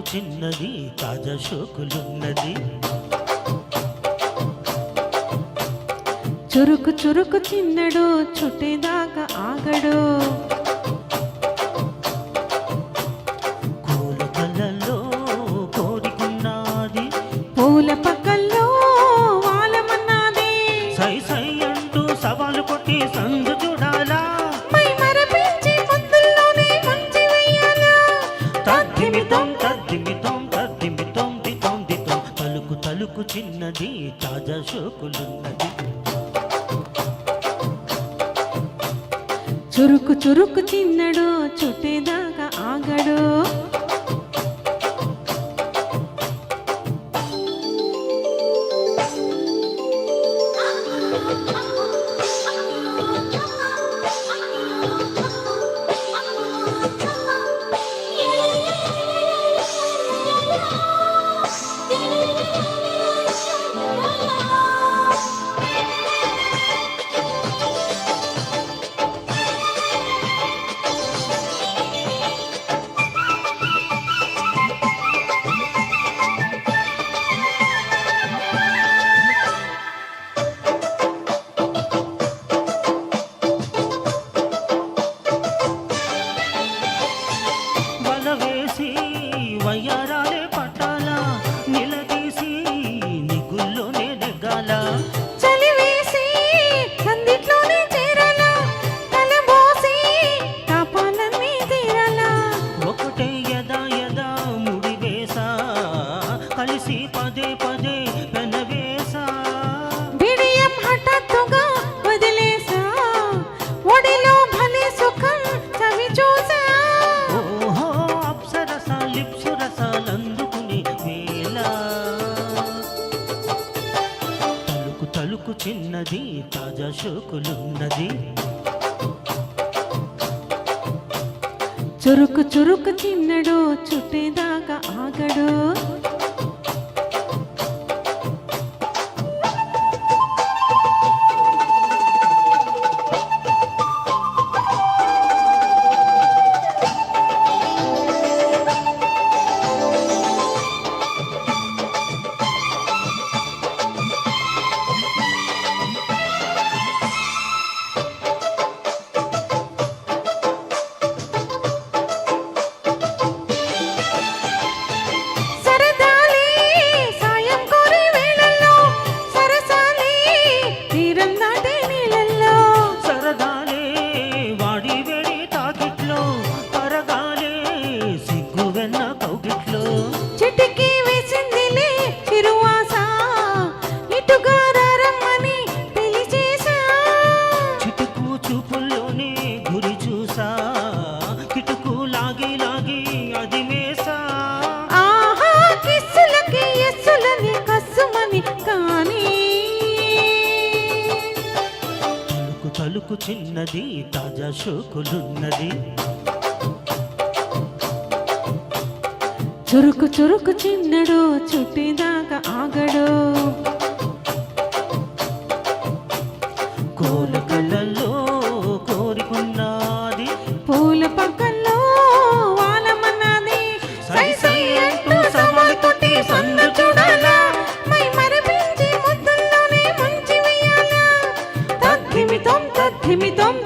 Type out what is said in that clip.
చిన్నది తాజా షోకులున్నది. చురుకు చురుకు చిన్నడు చుట్టేదాకా ఆగడు. పూల కళ్ళల్లో కోరికున్నది, పూల పక్కల్లో వాలమన్నది. సై సై అంటూ సవాలు కొట్టి సందు చూడాలా, మై మరపించి ముద్దుల్లోనే ముంచి వెయ్యాలా. తద్దిమితం తద్దిమితం తద్దిమితం దితం దితం. తలుకు తలుకు చిన్నది తాజా షోకులున్నది. చురుకు చురుకు చిన్నడు చుట్టేదాకా ఆగడు. వయ్యారాలే పట్టాల, నిలదీసి నిగుల్లోనే నెగ్గాల. చలివేసి సందిట్లోనే చేరాల, తలబోసి తాపాలన్నీ తీరాల. ఒకటే యదా యదా ముడివేసా, కలిసి పదే పదే పెనవేసా. బిడియం హఠాత్తుగా వదిలేసా, ఒడిలో భలే సుఖం చవి చూసా. ఓహో అప్సరస లిప్సు రసాలందుకుని వేళ. తలుకు తలుకు చిన్నది తాజా షోకులున్నది. చురుకు చురుకు చిన్నడు చుట్టేదాకా ఆగడు. చిటికి వేసిందిలే చిరువాస, ఇటుగా రమ్మని పిలిచేసా. చిటుకు చూపుల్లోనే గురి చూసా, కిటుకు లాగి లాగి అది మేసా. ఆహా కిస్సులకి ఎస్సులని కస్సుమని కానీ. తలుకు తలుకు చిన్నది తాజా షోకులున్నది. చురుకు చురుకు చిన్నడు చుట్టేదాకా ఆగడు. కోల కళ్ళల్లో కోరికున్నది, పూల పక్కల్లో వాలమన్నది. సై సై అంటూ సవాలు కొట్టి సందు చూడాలా, మై మరపించి ముద్దుల్లోనే ముంచి వెయ్యాలా. తద్ధిమితం తద్ధిమితం